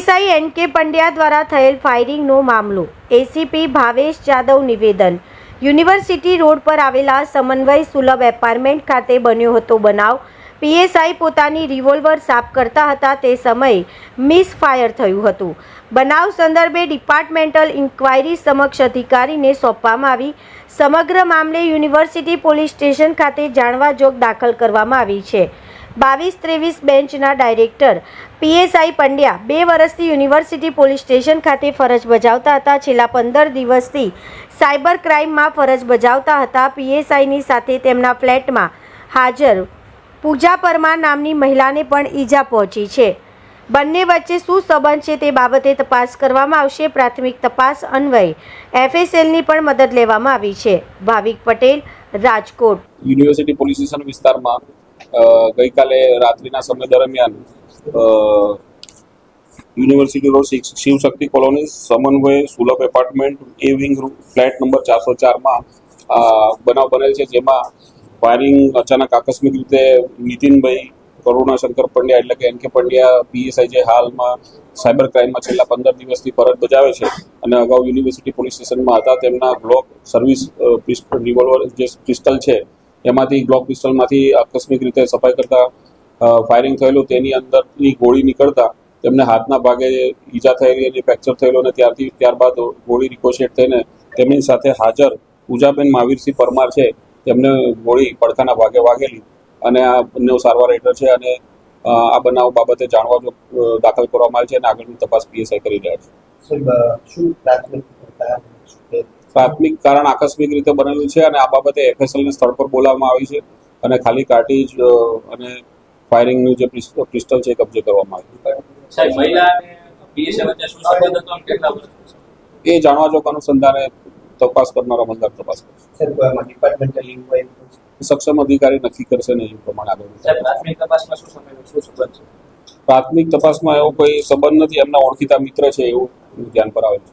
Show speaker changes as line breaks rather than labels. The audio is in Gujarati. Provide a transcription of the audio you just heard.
પીએસઆઈ એનકે પંડ્યા દ્વારા થયેલ ફાયરિંગનો મામલો. એસીપી ભાવેશ જાદવ નિવેદન. યુનિવર્સિટી રોડ પર આવેલા સમન્વય સુલભ એપાર્ટમેન્ટ ખાતે બન્યો હતો બનાવ. પીએસઆઈ પોતાની રિવોલ્વર સાફ કરતા હતા તે સમયે મિસફાયર થયું હતું. બનાવ સંદર્ભે ડિપાર્ટમેન્ટલ ઇન્ક્વાયરી સમક્ષ અધિકારીને સોંપવામાં આવી. સમગ્ર મામલે યુનિવર્સિટી પોલીસ સ્ટેશન ખાતે જાણવાજોગ દાખલ કરવામાં આવી છે. 22-23 બેન્ચના ડાયરેક્ટર પીએસઆઈ પંડ્યા 2 વર્ષથી યુનિવર્સિટી પોલીસ સ્ટેશન ખાતે ફરજ બજાવતા હતા. છેલ્લા 15 દિવસથી સાયબર ક્રાઇમમાં ફરજ બજાવતા હતા. પીએસઆઈની સાથે તેમના ફ્લેટમાં હાજર પૂજા પરમાર નામની મહિલાને પણ ઈજા પહોંચી છે. બંને વચ્ચે શું સંબંધ છે તે બાબતે તપાસ કરવામાં આવશે. પ્રાથમિક તપાસ અન્વયે એફએસએલની પણ મદદ લેવામાં આવી છે. Bhavik Patel, Rajkot.
University police station વિસ્તારમાં ગઈકાલે રાત્રિના સમય દરમિયાન યુનિવર્સિટી રોડ શિવશક્તિ કોલોની સમન્વય સુલભ એપાર્ટમેન્ટ એ વિંગ ફ્લેટ નંબર 404માં બનાવ બનેલ છે, જેમાં ફાયરિંગ અચાનક આકસ્મિક રીતે નીતિનભાઈ કરુણાશંકર પંડ્યા એટલે કે એનકે પંડ્યા પીએસઆઈ જે હાલમાં સાયબર ક્રાઇમમાં છેલ્લા 15 દિવસથી ફરજ બજાવે છે અને અગાઉ યુનિવર્સિટી પોલીસ સ્ટેશનમાં હતા, તેમના ગ્લોક સર્વિસ રિવોલ્વર જે પિસ્ટલ છે એમાંથી ગ્લોક પિસ્ટલમાંથી આકસ્મિક રીતે સફાઈ કરતા ફાયરિંગ થયેલું. તેની અંદરની ગોળી નીકળતા તેમને હાથના ભાગે ઈજા થયેલી અને ફ્રેક્ચર થયેલું અને ત્યારબાદ ગોળી રિકોશેટ થઈને તેમની સાથે હાજર પૂજાબેન મહાવીરસિંહ પરમાર છે તેમને ગોળી પડખાના ભાગે વાગેલી અને આ બંને સારવાર હેઠળ છે અને આ બનાવ બાબતે જાણવા દાખલ કરવામાં આવે છે અને આગળની તપાસ પીએસઆઈ કરી રહ્યા છે. પ્રાથમિક કારણ આકસ્મિક રીતે બનેલું છે અને આ બાબતે એફએસએલને સ્થળ પર બોલાવવામાં આવી છે અને ખાલી કાર્ટીજ અને ફાયરિંગનું જે પિસ્ટલ છે કબજે કરવામાં આવ્યું એ જાણવાજોગ અનુસંધાને તપાસ કરનાર અમલદાર તપાસ કરશે. સક્ષમ અધિકારી નક્કી કરશે ને એ પ્રમાણે આગળ. પ્રાથમિક તપાસમાં એવો કોઈ સંબંધ નથી, એમના ઓળખીતા મિત્ર છે એવું ધ્યાન પર આવે છે.